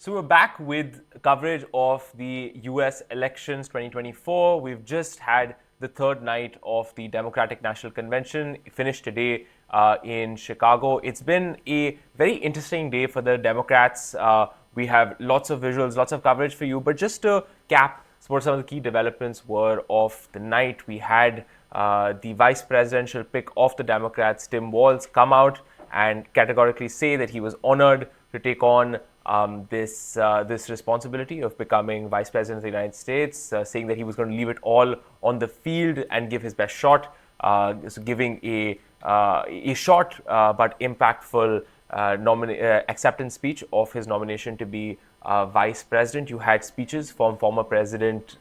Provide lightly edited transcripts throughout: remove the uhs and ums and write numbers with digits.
So we're back with coverage of the US elections 2024. We've just had the third night of the Democratic National Convention, finished today in Chicago. It's been a very interesting day for the Democrats. We have lots of visuals, lots of coverage for you, but just to cap what some of the key developments were of the night, we had the vice presidential pick of the Democrats, Tim Walz, come out and categorically say that he was honored to take on this responsibility of becoming Vice President of the United States, saying that he was going to leave it all on the field and give his best shot, so giving a short but impactful acceptance speech of his nomination to be Vice President. You had speeches from former President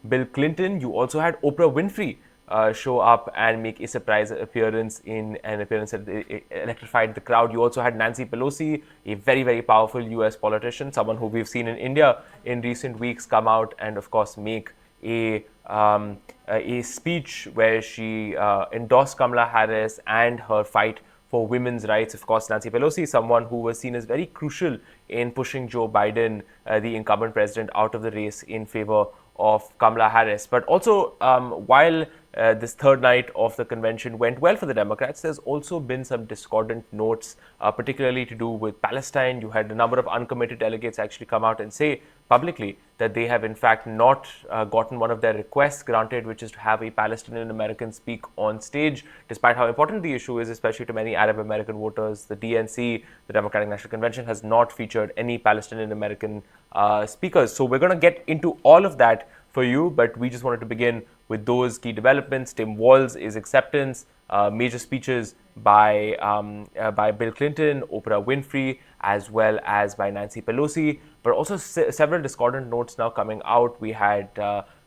Bill Clinton. You also had Oprah Winfrey show up and make a surprise appearance in an appearance that electrified the crowd. You also had Nancy Pelosi, a very, very powerful US politician, someone who we've seen in India in recent weeks, come out and, of course, make a speech where she endorsed Kamala Harris and her fight for women's rights. Of course, Nancy Pelosi, someone who was seen as very crucial in pushing Joe Biden, the incumbent president, out of the race in favor of Kamala Harris. But also, while this third night of the convention went well for the Democrats, there's also been some discordant notes, particularly to do with Palestine. You had a number of uncommitted delegates actually come out and say publicly that they have in fact not gotten one of their requests granted, which is to have a Palestinian American speak on stage, despite how important the issue is, especially to many Arab American voters. The DNC, the Democratic National Convention, has not featured any Palestinian American speakers. So we're going to get into all of that for you, but we just wanted to begin with those key developments. Tim Walz's acceptance, major speeches by Bill Clinton, Oprah Winfrey, as well as by Nancy Pelosi, but also several discordant notes now coming out. We had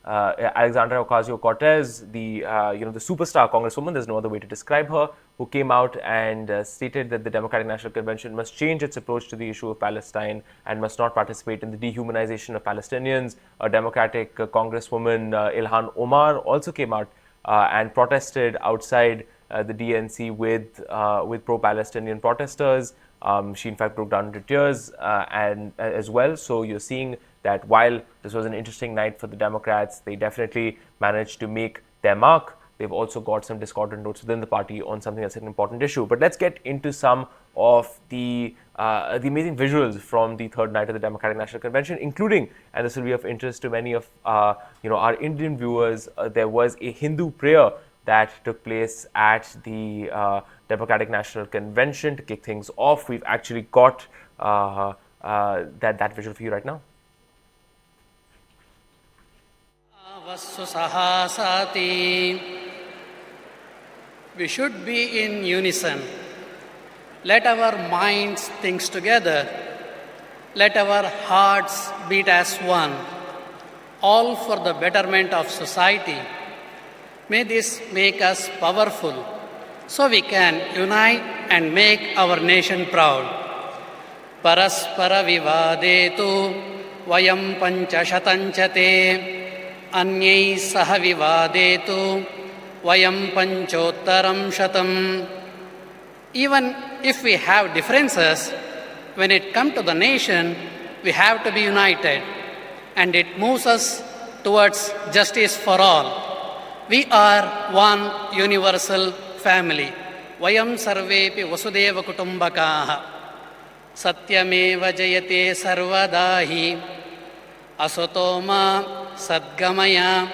Alexandria Ocasio-Cortez, the superstar congresswoman, there's no other way to describe her, who came out and stated that the Democratic National Convention must change its approach to the issue of Palestine and must not participate in the dehumanization of Palestinians. A Democratic congresswoman, Ilhan Omar, also came out and protested outside the DNC with pro-Palestinian protesters. She in fact broke down into tears and as well. So you're seeing that while this was an interesting night for the Democrats, they definitely managed to make their mark. They've also got some discordant notes within the party on something that's an important issue. But let's get into some of the amazing visuals from the third night of the Democratic National Convention, including, and this will be of interest to many of our Indian viewers, there was a Hindu prayer that took place at the Democratic National Convention to kick things off. We've actually got that visual for you right now. We should be in unison. Let our minds think together. Let our hearts beat as one, all for the betterment of society. May this make us powerful, so we can unite and make our nation proud. Paraspara vivadetu vayam panchashatanchate anyai saha vivadetu vayam panchottaram shatam. Even if we have differences, when it comes to the nation, we have to be united, and it moves us towards justice for all. We are one universal family. Vayam sarvepi vasudeva kutumbakaha. Satyameva jayate sarvadahi. Asatoma sadgamaya.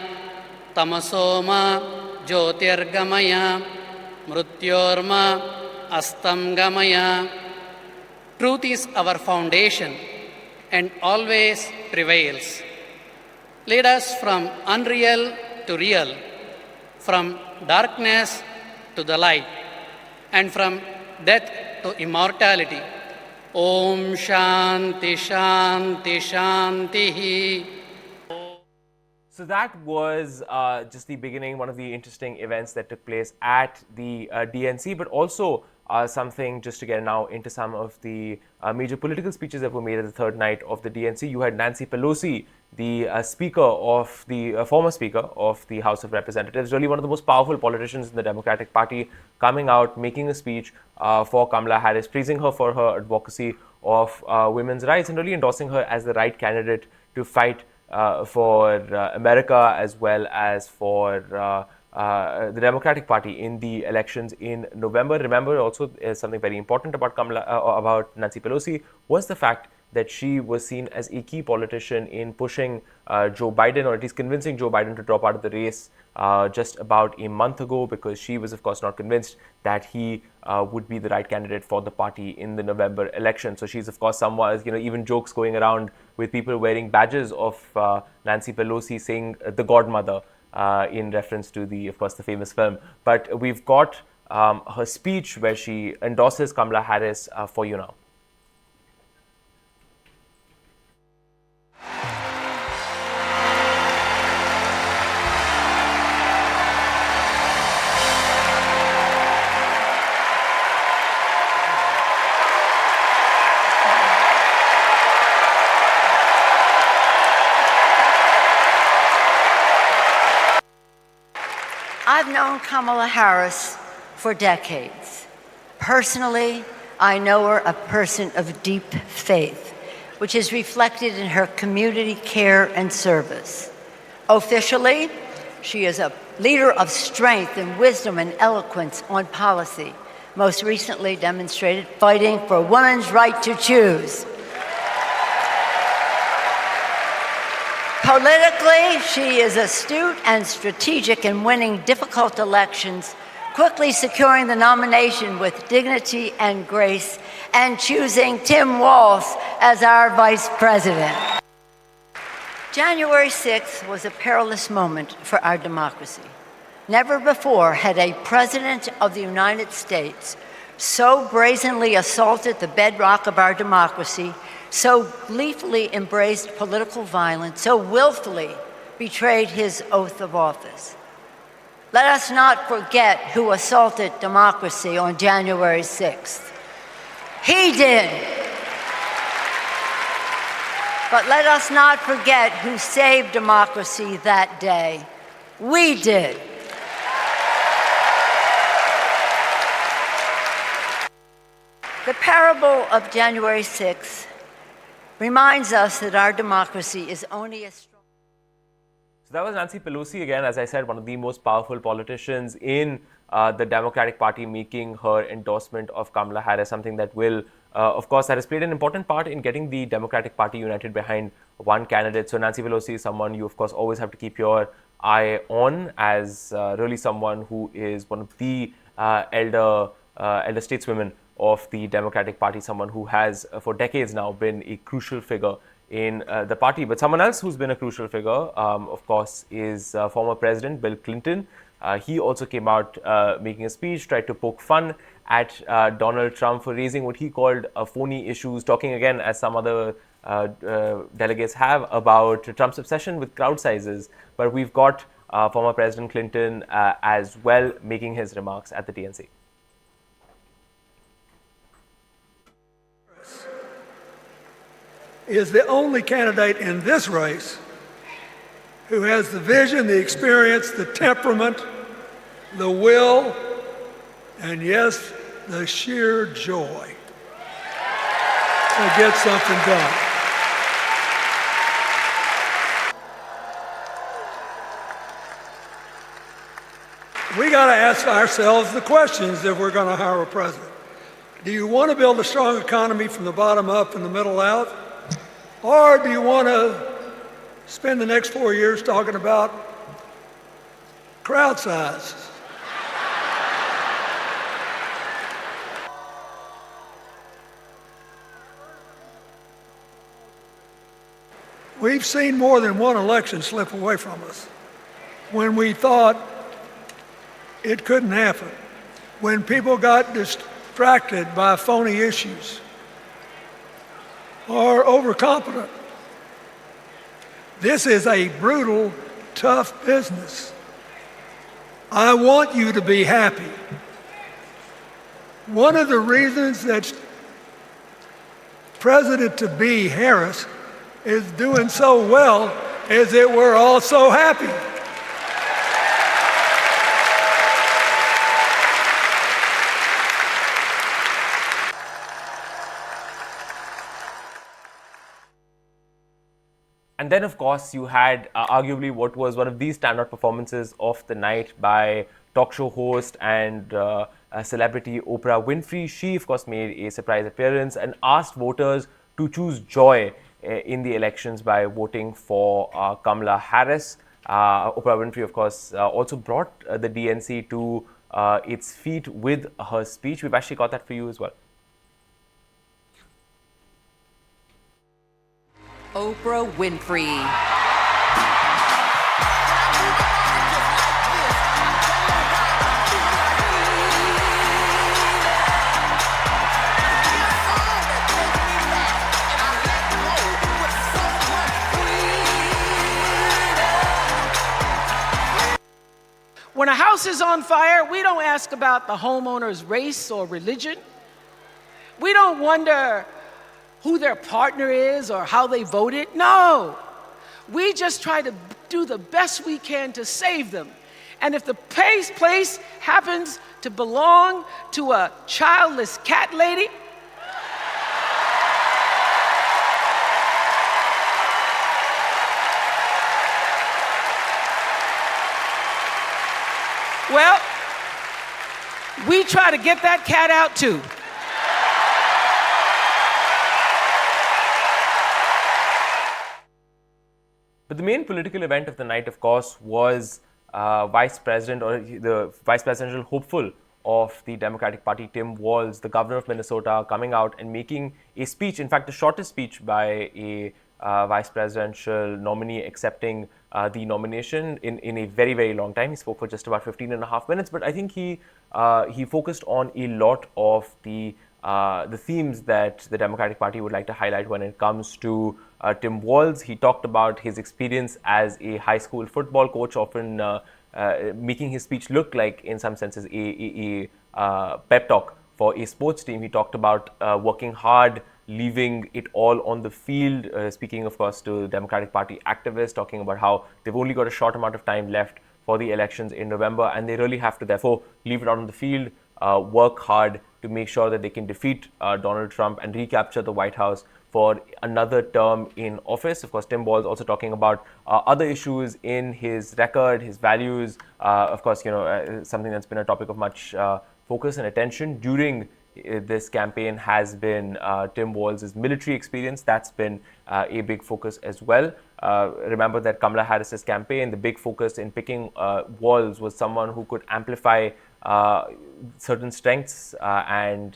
Tamasoma jyotirgamaya. Mrutyorma astamgamaya. Truth is our foundation and always prevails. Lead us from unreal to real, from darkness to the light, and from death to immortality. Om Shanti Shanti Shanti. So that was just the beginning, one of the interesting events that took place at the DNC, but also something just to get now into some of the major political speeches that were made at the third night of the DNC. You had Nancy Pelosi, the former Speaker of the House of Representatives, really one of the most powerful politicians in the Democratic Party, coming out, making a speech for Kamala Harris, praising her for her advocacy of women's rights and really endorsing her as the right candidate to fight for America as well as for the Democratic Party in the elections in November. Remember, also something very important about about Nancy Pelosi was the fact that she was seen as a key politician in pushing Joe Biden, or at least convincing Joe Biden to drop out of the race just about a month ago, because she was, of course, not convinced that he would be the right candidate for the party in the November election. So she's, of course, someone, even jokes going around with people wearing badges of Nancy Pelosi saying the godmother in reference to of course, the famous film. But we've got her speech where she endorses Kamala Harris for you now. I've known Kamala Harris for decades. Personally, I know her a person of deep faith, which is reflected in her community care and service. Officially, she is a leader of strength and wisdom and eloquence on policy, most recently demonstrated fighting for women's right to choose. Politically, she is astute and strategic in winning difficult elections, quickly securing the nomination with dignity and grace, and choosing Tim Walz as our vice president. January 6th was a perilous moment for our democracy. Never before had a president of the United States so brazenly assaulted the bedrock of our democracy, so gleefully embraced political violence, so willfully betrayed his oath of office. Let us not forget who assaulted democracy on January 6th. He did. But let us not forget who saved democracy that day. We did. The parable of January 6th reminds us that our democracy is only as strong. So that was Nancy Pelosi, again, as I said, one of the most powerful politicians in the Democratic Party, making her endorsement of Kamala Harris, something that will, of course, that has played an important part in getting the Democratic Party united behind one candidate. So Nancy Pelosi is someone you, of course, always have to keep your eye on as really someone who is one of the elder stateswomen of the Democratic Party, someone who has for decades now been a crucial figure in the party. But someone else who's been a crucial figure, of course, is former President Bill Clinton. He also came out making a speech, tried to poke fun at Donald Trump for raising what he called phony issues, talking again, as some other delegates have, about Trump's obsession with crowd sizes. But we've got former President Clinton as well making his remarks at the DNC. Is the only candidate in this race who has the vision, the experience, the temperament, the will, and yes, the sheer joy to get something done. We got to ask ourselves the questions if we're going to hire a president. Do you want to build a strong economy from the bottom up and the middle out? Or do you want to spend the next 4 years talking about crowd size? We've seen more than one election slip away from us when we thought it couldn't happen, when people got distracted by phony issues or overconfident. This is a brutal, tough business. I want you to be happy. One of the reasons that President-to-be Harris is doing so well is that we're all so happy. And then, of course, you had arguably what was one of the standout performances of the night by talk show host and celebrity Oprah Winfrey. She, of course, made a surprise appearance and asked voters to choose joy in the elections by voting for Kamala Harris. Oprah Winfrey, of course, also brought the DNC to its feet with her speech. We've actually got that for you as well. Oprah Winfrey. When a house is on fire, we don't ask about the homeowner's race or religion. We don't wonder who their partner is or how they voted. No, we just try to do the best we can to save them. And if the place happens to belong to a childless cat lady, well, we try to get that cat out too. But the main political event of the night, of course, was Vice President or the Vice Presidential hopeful of the Democratic Party, Tim Walz, the governor of Minnesota, coming out and making a speech, in fact, the shortest speech by a vice presidential nominee accepting the nomination in a very, very long time. He spoke for just about 15 and a half minutes, but I think he focused on a lot of the themes that the Democratic Party would like to highlight when it comes to Tim Walz. He talked about his experience as a high school football coach, often making his speech look like, in some senses, a pep talk for a sports team. He talked about working hard, leaving it all on the field, speaking, of course, to Democratic Party activists, talking about how they've only got a short amount of time left for the elections in November, and they really have to, therefore, leave it out on the field, work hard to make sure that they can defeat Donald Trump and recapture the White House for another term in office. Of course, Tim Walz also talking about other issues in his record, his values. Of course, something that's been a topic of much focus and attention during this campaign has been Tim Walz's military experience. That's been a big focus as well. Remember that Kamala Harris's campaign, the big focus in picking Walz was someone who could amplify certain strengths and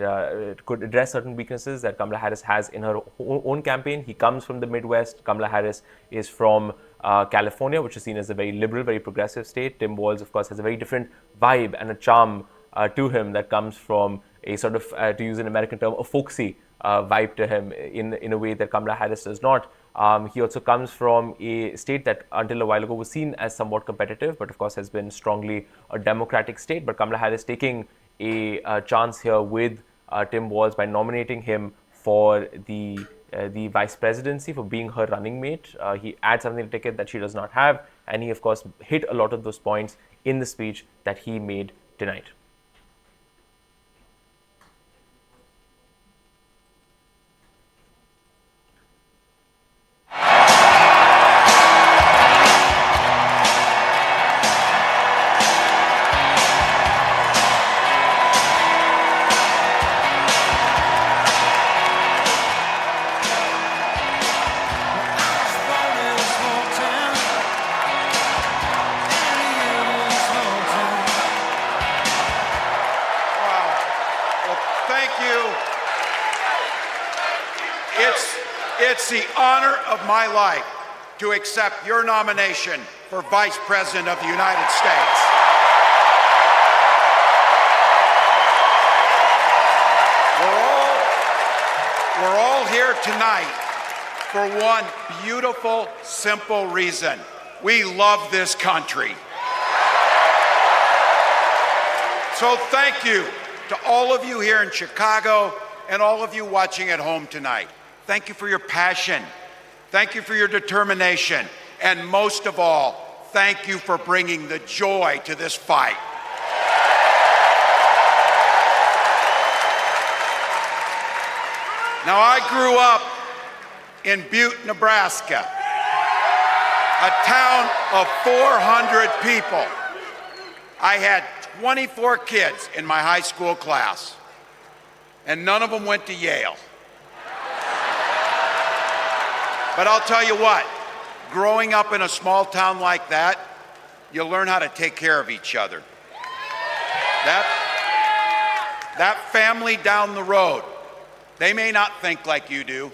could address certain weaknesses that Kamala Harris has in her own campaign. He comes from the Midwest. Kamala Harris is from California, which is seen as a very liberal, very progressive state. Tim Walz, of course, has a very different vibe and a charm to him that comes from a sort of, to use an American term, a folksy vibe to him in a way that Kamala Harris does not. He also comes from a state that until a while ago was seen as somewhat competitive, but of course has been strongly a Democratic state. But Kamala Harris taking a chance here with Tim Walz by nominating him for the vice presidency, for being her running mate. He adds something to the ticket that she does not have, and he of course hit a lot of those points in the speech that he made tonight. It's the honor of my life to accept your nomination for Vice President of the United States. We're all here tonight for one beautiful, simple reason. We love this country. So thank you to all of you here in Chicago and all of you watching at home tonight. Thank you for your passion. Thank you for your determination. And most of all, thank you for bringing the joy to this fight. Now, I grew up in Butte, Nebraska. A town of 400 people. I had 24 kids in my high school class, and none of them went to Yale. But I'll tell you what, growing up in a small town like that, you learn how to take care of each other. That family down the road, they may not think like you do.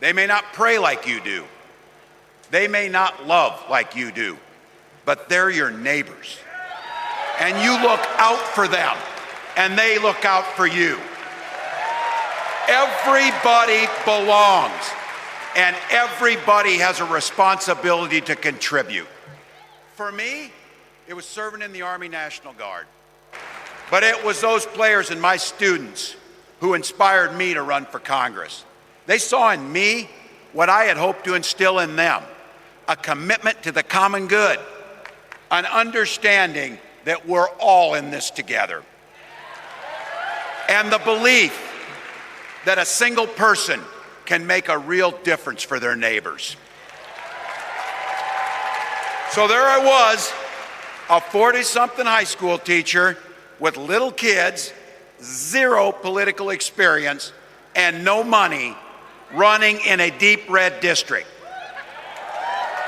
They may not pray like you do. They may not love like you do, but they're your neighbors. And you look out for them, and they look out for you. Everybody belongs, and everybody has a responsibility to contribute. For me, it was serving in the Army National Guard. But it was those players and my students who inspired me to run for Congress. They saw in me what I had hoped to instill in them, a commitment to the common good, an understanding that we're all in this together, and the belief that a single person can make a real difference for their neighbors. So there I was, a 40-something high school teacher with little kids, zero political experience, and no money, running in a deep red district.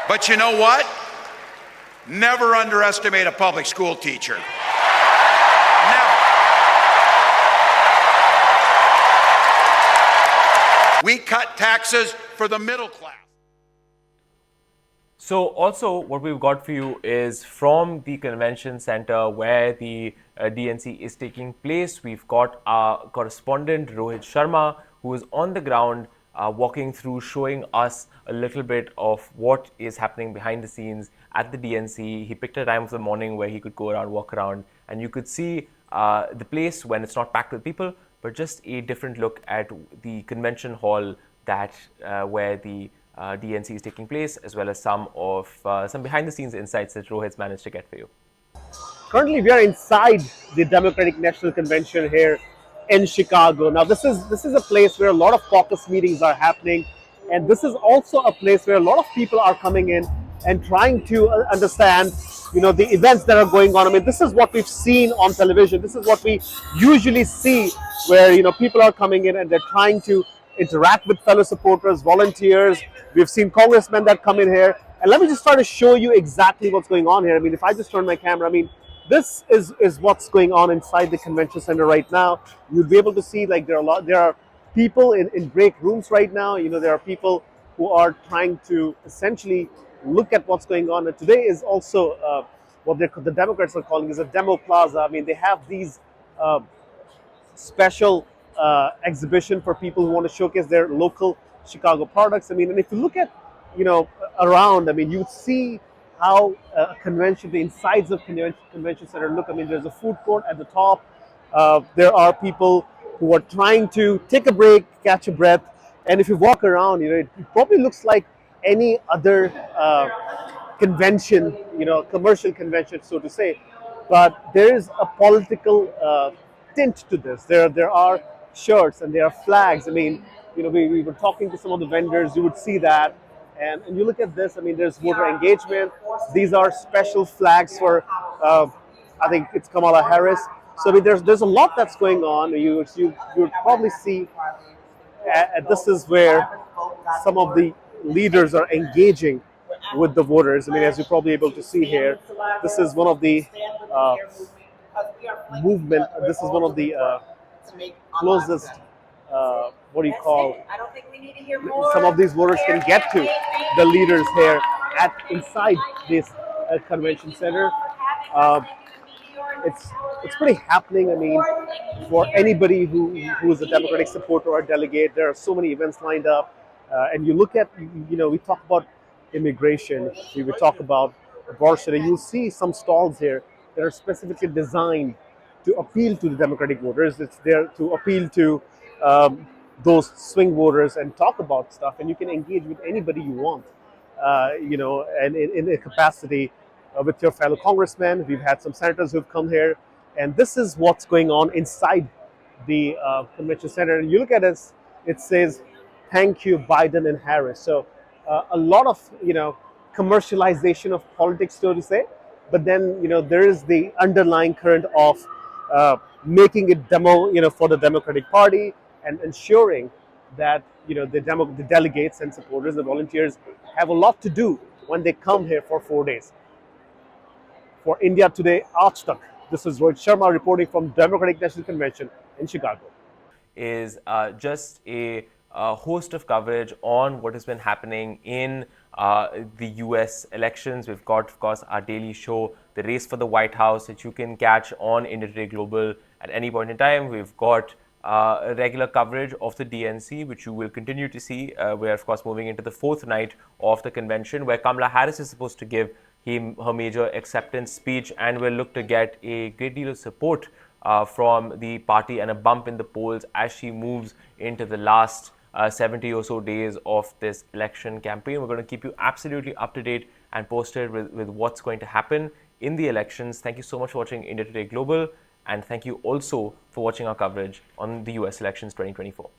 But you know what? Never underestimate a public school teacher. Never. We cut taxes for the middle class. So also what we've got for you is from the convention center where the DNC is taking place. We've got our correspondent Rohit Sharma, who is on the ground walking through, showing us a little bit of what is happening behind the scenes at the DNC. He picked a time of the morning where he could go around, walk around, and you could see the place when it's not packed with people, but just a different look at the convention hall that where the DNC is taking place, as well as some behind the scenes insights that Rohit's managed to get for you. Currently, we are inside the Democratic National Convention here in Chicago. Now, this is a place where a lot of caucus meetings are happening, and this is also a place where a lot of people are coming in and trying to understand, the events that are going on. I mean, this is what we've seen on television. This is what we usually see, where people are coming in and they're trying to interact with fellow supporters, volunteers. We've seen congressmen that come in here, and let me just try to show you exactly what's going on here. I mean, if I just turn my camera, I mean, this is what's going on inside the convention center right now. You'll be able to see, like, there are people in break rooms right now. There are people who are trying to essentially look at what's going on. And today is also what the Democrats are calling is a demo plaza. I mean, they have these special exhibition for people who want to showcase their local Chicago products. I mean, and if you look at around, I mean, you see how a convention, the insides of convention center look. I mean, there's a food court at the top. There are people who are trying to take a break, catch a breath, and if you walk around, it probably looks like any other convention, commercial convention, so to say. But there is a political tint to this. There are shirts and there are flags. I mean, we were talking to some of the vendors. You would see that. And you look at this, I mean, there's voter engagement. These are special flags for, I think it's Kamala Harris. So I mean, there's a lot that's going on. You would probably see, this is where some of the leaders are engaging with the voters. I mean, as you're probably able to see here, this is one of the movement. This is one of the closest. What do you call? Some of these voters can get to the leaders here inside this convention center. It's pretty happening. I mean, for anybody who is a Democratic supporter or delegate, there are so many events lined up. And you look at, we talk about immigration, we would talk about abortion, and you'll see some stalls here that are specifically designed to appeal to the Democratic voters. It's there to appeal to those swing voters and talk about stuff, and you can engage with anybody you want, and in a capacity with your fellow congressmen. We've had some senators who've come here, and this is what's going on inside the convention center. And you look at this, it says, "Thank you, Biden and Harris." So a lot of, commercialization of politics, so to say. But then, there is the underlying current of making it for the Democratic Party and ensuring that the delegates and supporters, the volunteers, have a lot to do when they come here for 4 days. For India Today, Oust, this is Rohit Sharma reporting from Democratic National Convention in Chicago. Is just a host of coverage on what has been happening in the US elections. We've got, of course, our daily show, The Race for the White House, that you can catch on India Today Global at any point in time. We've got regular coverage of the DNC, which you will continue to see. We're, of course, moving into the fourth night of the convention, where Kamala Harris is supposed to give her major acceptance speech, and will look to get a great deal of support from the party and a bump in the polls as she moves into the last 70 or so days of this election campaign. We're going to keep you absolutely up to date and posted with what's going to happen in the elections. Thank you so much for watching India Today Global, and thank you also for watching our coverage on the US elections 2024.